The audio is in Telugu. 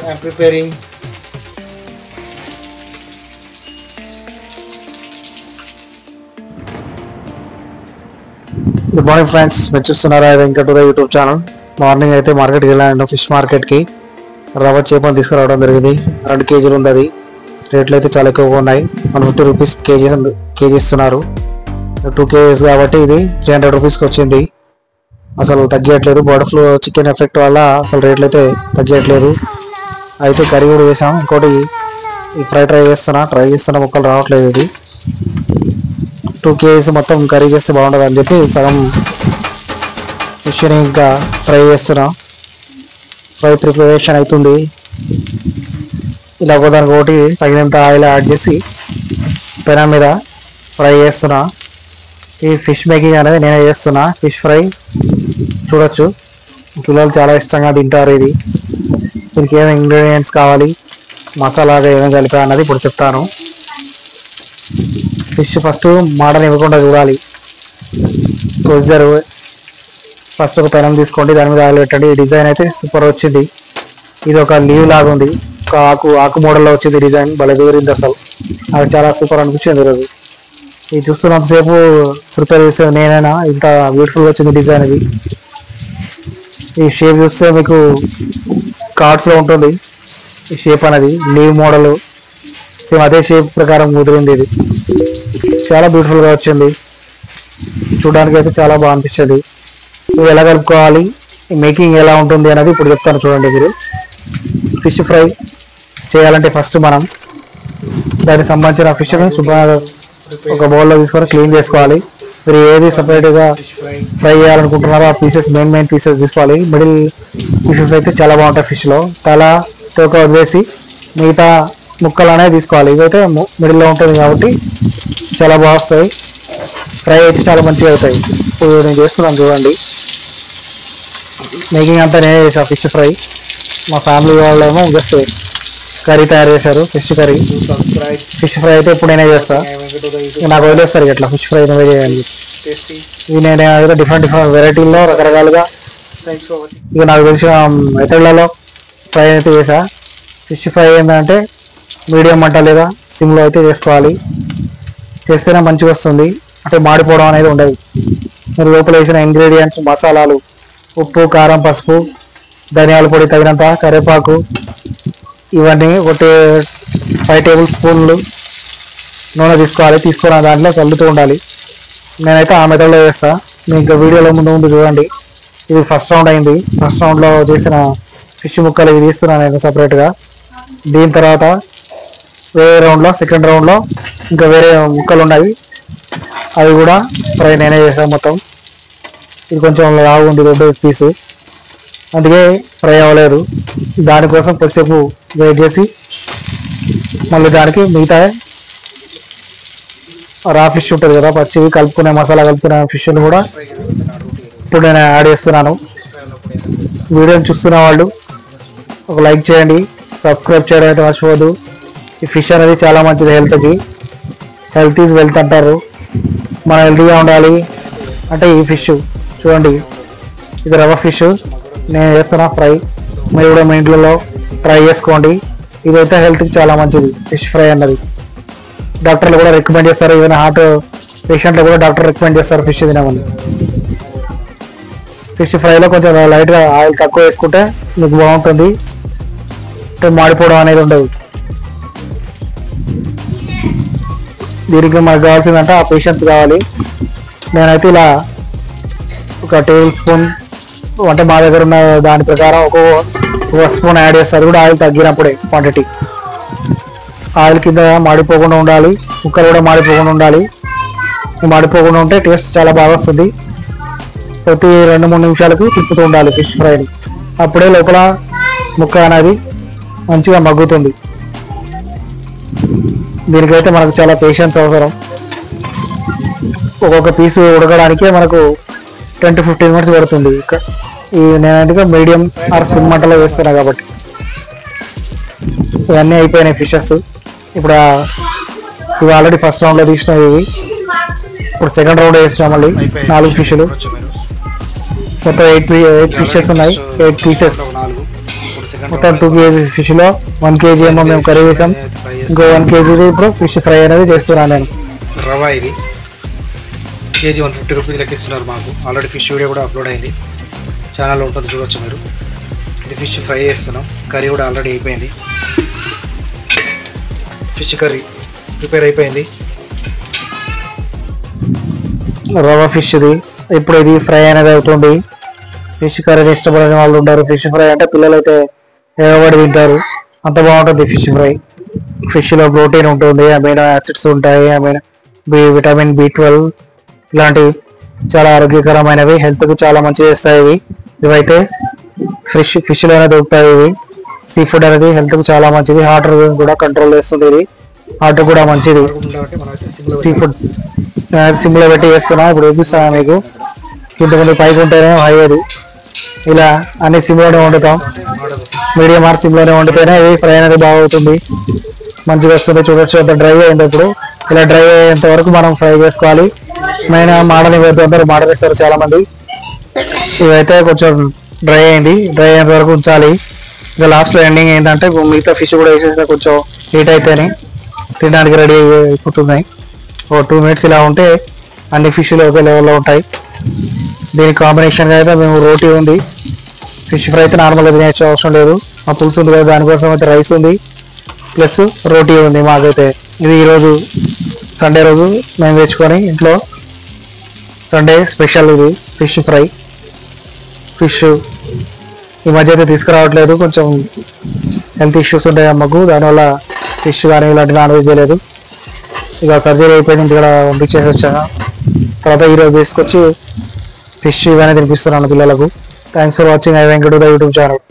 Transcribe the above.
I'm preparing good morning friends, మీరు చూస్తున్నారా వెంకట యూట్యూబ్ ఛానల్. మార్నింగ్ అయితే మార్కెట్కి వెళ్ళాను, ఫిష్ మార్కెట్కి. రవ్వ చేపలు తీసుకురావడం జరిగింది. 2 కేజీలు ఉంది. అది రేట్లు అయితే చాలా ఎక్కువగా ఉన్నాయి. 150 రూపీస్ కేజీ ఇస్తున్నారు. 2 కేజీస్ కాబట్టి ఇది 300 రూపీస్కి వచ్చింది. అసలు తగ్గట్లేదు. బర్డ్ ఫ్లూ చికెన్ ఎఫెక్ట్ వల్ల అసలు రేట్లు అయితే తగ్గట్లేదు. అయితే కర్రీ కూడా చేసాం. ఇంకోటి ఈ ట్రై చేస్తున్నా ముక్కలు రావట్లేదు. ఇది 2 కేజీస్ మొత్తం కర్రీ చేస్తే బాగుంటుంది అని చెప్పి సగం ఫిష్ని ఇంకా ఫ్రై చేస్తున్నా. ఫ్రై ప్రిపరేషన్ అవుతుంది. ఇలా ఒకదానికి ఒకటి తగినంత ఆయిల్ యాడ్ చేసి పెనం మీద ఫ్రై చేస్తున్నా. ఈ ఫిష్ మేకింగ్ అనేది నేనే చేస్తున్నా. ఫిష్ ఫ్రై చూడొచ్చు, పిల్లలు చాలా ఇష్టంగా తింటారు. ఇది దీనికి ఏమైనా ఇంగ్రీడియంట్స్ కావాలి, మసాలాగా ఏమేమి కలిపా అన్నది ఇప్పుడు చెప్తాను. ఫిష్ ఫస్ట్ మాడని ఇవ్వకుండా చూడాలి. ప్రొసీజర్ ఫస్ట్ ఒక పెనం తీసుకోండి, దాని మీద ఆయిల్ పెట్టండి. ఈ డిజైన్ అయితే సూపర్ వచ్చింది. ఇది ఒక లీవ్ లాగా ఉంది, ఒక ఆకు మోడల్లో వచ్చింది డిజైన్. భలే కుదిరింది అసలు. అది చాలా సూపర్ అనిపించింది ఈరోజు. ఇది చూస్తున్నంతసేపు ప్రిపేర్ చేసేది నేనైనా, ఇంత బ్యూటిఫుల్గా వచ్చింది డిజైన్. ఇది ఈ షేప్ చూస్తే మీకు కార్డ్స్లో ఉంటుంది. ఈ షేప్ అనేది లీవ్ మోడల్, సేమ్ అదే షేప్ ప్రకారం కుదిరింది. ఇది చాలా బ్యూటిఫుల్గా వచ్చింది. చూడడానికి అయితే చాలా బాగా అనిపించింది. ఇవి ఎలా కలుపుకోవాలి, మేకింగ్ ఎలా ఉంటుంది అనేది ఇప్పుడు చెప్తాను చూడండి. మీరు ఫిష్ ఫ్రై చేయాలంటే ఫస్ట్ మనం దానికి సంబంధించిన ఫిష్ని శుభ్రంగా ఒక బౌల్లో తీసుకొని క్లీన్ చేసుకోవాలి. మీరు ఏది సపరేట్గా ఫ్రై చేయాలనుకుంటున్నారో ఆ పీసెస్ మెయిన్ పీసెస్ తీసుకోవాలి. మిడిల్ పీసెస్ అయితే చాలా బాగుంటాయి. ఫిష్లో తల తోక వదిలేసి మిగతా ముక్కలు అనేవి తీసుకోవాలి. ఇవైతే మిడిల్లో ఉంటుంది కాబట్టి చాలా బాగా వస్తాయి. ఫ్రై అయితే చాలా మంచిగా అవుతాయి. ఇప్పుడు నేను చేస్తున్నాను చూడండి. మేకింగ్ అంతా నేనే చేసాను ఫిష్ ఫ్రై. మా ఫ్యామిలీ వాళ్ళేమో జస్ట్ కర్రీ తయారు చేశారు, ఫిష్ కర్రీ. ఫిష్ ఫ్రై అయితే ఇప్పుడు నేనే చేస్తాను. నాకు వదిలేస్తారు ఇట్లా ఫిష్ ఫ్రై నేనే చేయాలి. ఇవి నేను డిఫరెంట్ వెరైటీల్లో రకరకాలుగా ఇక నాకు తెలిసిన మెథడ్లలో ఫ్రై అయితే చేసా. ఫిష్ ఫ్రై ఏంటంటే మీడియం మంట లేదా సిమ్లో అయితే చేసుకోవాలి. చేస్తేనే మంచిగా వస్తుంది, అంటే మాడిపోవడం అనేది ఉండదు. మీరు లోపల వేసిన ఇంగ్రీడియంట్స్ మసాలాలు, ఉప్పు, కారం, పసుపు, ధనియాల పొడి తగినంత, కరివేపాకు, ఇవన్నీ ఒక 5 టేబుల్ స్పూన్లు నూనె తీసుకోవాలి. తీసుకున్న దాంట్లో చల్లుతూ ఉండాలి. నేనైతే ఆ మెథడ్లో చేస్తాను. మీకు ఇంకా వీడియోలో ముందు చూడండి. ఇది ఫస్ట్ రౌండ్ అయింది. ఫస్ట్ రౌండ్లో చేసిన ఫిష్ ముక్కలు ఇవి తీస్తున్నాను నేను సపరేట్గా. దీని తర్వాత వేరే రౌండ్లో, సెకండ్ రౌండ్లో ఇంకా వేరే ముక్కలు ఉన్నాయి. అవి కూడా ఫ్రై నేనే చేసాను మొత్తం. ఇది కొంచెం లావు ఉంది, 2 పీసు, అందుకే ఫ్రై అవ్వలేదు. దానికోసం కొద్దిసేపు వెయిట్ చేసి మళ్ళీ దానికి మిగతా రా ఫిష్ ఉంటుంది కదా, పచ్చివి కలుపుకునే మసాలా కలుపుకునే ఫిష్ని కూడా ఇప్పుడు నేను యాడ్ చేస్తున్నాను. వీడియోని చూస్తున్న వాళ్ళు ఒక లైక్ చేయండి, సబ్స్క్రైబ్ చేయడం అయితే మర్చిపోవద్దు. ఈ ఫిష్ అనేది చాలా మంచిది హెల్త్కి. హెల్త్ ఈజ్ వెల్త్ అంటారు. మనం హెల్తీగా ఉండాలి అంటే ఈ ఫిష్ చూడండి. ఇది రవ్వ ఫిష్ నేను చేస్తున్నా ఫ్రై. మీరు కూడా మీ ఇంట్లో ట్రై చేసుకోండి. ఇదైతే హెల్త్కి చాలా మంచిది ఫిష్ ఫ్రై అన్నది. డాక్టర్లు కూడా రికమెండ్ చేస్తారు. ఈవెన్ హార్ట్ పేషెంట్లు కూడా డాక్టర్ రికమెండ్ చేస్తారు ఫిష్ తినమని. ఫిష్ ఫ్రైలో కొంచెం లైట్గా ఆయిల్ తక్కువ వేసుకుంటే మీకు బాగుంటుంది, అంటే మాడిపోవడం అనేది ఉండదు. దీనికి మనకు కావాల్సిందంటే ఆ పేషెన్స్ కావాలి. నేనైతే ఇలా ఒక టేబుల్ స్పూన్, అంటే మా దగ్గర ఉన్న దాని ప్రకారం ఒక స్పూన్ యాడ్ చేస్తారు. కూడా ఆయిల్ తగ్గినప్పుడే క్వాంటిటీ. ఆయిల్ కింద మాడిపోకుండా ఉండాలి, ముక్కలు కూడా మాడిపోకుండా ఉండాలి. మాడిపోకుండా ఉంటే టేస్ట్ చాలా బాగా వస్తుంది. ప్రతి 2-3 నిమిషాలకు తిప్పుతూ ఉండాలి ఫిష్ ఫ్రైని. అప్పుడే లోపల ముక్క అనేది మంచిగా మగ్గుతుంది. దీనికైతే మనకు చాలా పేషెన్స్ అవసరం. ఒక్కొక్క పీసు ఉడకడానికే మనకు 10-15 మినిట్స్ పడుతుంది. నేనైతే మీడియం ఆర్ సిమ్ మంటలో వేస్తున్నా కాబట్టి. ఇవన్నీ అయిపోయినాయి ఫిషెస్. ఇప్పుడు ఇవి ఆల్రెడీ ఫస్ట్ రౌండ్లో తీసినవి. ఇవి ఇప్పుడు సెకండ్ రౌండ్ వేసినాం. మళ్ళీ 4 ఫిష్లు, మొత్తం 8 ఫిషెస్ ఉన్నాయి, 8 పీసెస్. మొత్తం 2 kg ఫిష్లో 1 kg ఏమో మేము కర్రీ వేసాం, ఇంకో 1 kg ఇప్పుడు ఫిష్ ఫ్రై అనేది చేస్తున్నాను నేను. రవా ఇది కేజీ 150 రూపీస్ లెక్కిస్తున్నారు మాకు. ఆల్రెడీ ఫిష్ వీడియో కూడా అప్లోడ్ అయింది, ఛానల్లో ఉంటుంది, చూడవచ్చు మీరు. ఇది ఫిష్ ఫ్రై చేస్తున్నాం, కర్రీ కూడా ఆల్రెడీ అయిపోయింది. ఫిష్ కర్రీ ప్రిపేర్ అయిపోయింది. రవ్వ ఫిష్ది ఇప్పుడు ఇది ఫ్రై అనేది అవుతుంది. ఫిష్ కర్రీని ఇష్టపడని వాళ్ళు ఉంటారు. ఫిష్ ఫ్రై అంటే పిల్లలు అయితే ఎగబడి తింటారు, అంత బాగుంటుంది ఫిష్ ఫ్రై. ఫిష్లో ప్రోటీన్ ఉంటుంది, అమైనో యాసిడ్స్ ఉంటాయి, విటమిన్ B12 ఇలాంటివి చాలా ఆరోగ్యకరమైనవి, హెల్త్కి చాలా మంచి చేస్తాయి. ఇవైతే ఫిష్లోనే దొరుకుతాయి. ఇవి సీ ఫుడ్ అనేది హెల్త్కి చాలా మంచిది, హార్ట్ కూడా కంట్రోల్ చేస్తుంది. ఇది హార్ట్ కూడా మంచిది. సీ ఫుడ్ సిమ్లో పెట్టి చేస్తున్నా, ఇప్పుడు చూపిస్తాను మీకు. ఇంతకుముందు పైకి ఉంటేనే హై అది, ఇలా అన్ని సిమ్లోనే వండుతాం. మీడియం ఆర్ సిమ్లోనే వండితేనే ఇది ఫ్రై అనేది బాగుంటుంది, మంచిగా వస్తుంది. చూడొచ్చు అంత డ్రై అయింది. ఇప్పుడు ఇలా డ్రై అయ్యేంత వరకు మనం ఫ్రై చేసుకోవాలి. మెయిన్ మాడని అందరూ మాడనిస్తారు చాలా మంది. ఇవైతే కొంచెం డ్రై అయింది, డ్రై అయ్యేంత వరకు ఉంచాలి. ఇక లాస్ట్లో ఎండింగ్ ఏంటంటే మిగతా ఫిష్ కూడా వేసేసి కొంచెం హీట్ అయితేనే తినడానికి రెడీ అయిపోతున్నాయి. ఓ 2 minutes ఇలా ఉంటే అన్ని ఫిష్లు ఒకే లెవెల్లో ఉంటాయి. దీనికి కాంబినేషన్గా అయితే మేము రోటీ ఉంది. ఫిష్ ఫ్రై అయితే నార్మల్గా తినేచ్చే అవసరం లేదు, ఆ పులుసు ఉంది కదా, దానికోసం అయితే రైస్ ఉంది ప్లస్ రోటీ ఉంది మాకైతే. ఇది ఈరోజు సండే రోజు మేము తెచ్చుకొని ఇంట్లో సండే స్పెషల్ ఇది ఫిష్ ఫ్రై. ఫిష్ ఈ మధ్య అయితే తీసుకురావట్లేదు, కొంచెం హెల్త్ ఇష్యూస్ ఉంటాయి అమ్మకు, దానివల్ల ఫిష్ కానీ ఇలాంటి నాన్ వెజ్ చేయలేదు. ఇక సర్జరీ అయిపోయింది, ఇంటికాడ పంపించేసి వచ్చాను. తర్వాత ఈరోజు తీసుకొచ్చి ఫిష్ ఇవన్నీ తినిపిస్తున్నాను పిల్లలకు. Thanks for watching. I Venkat the YouTube channel.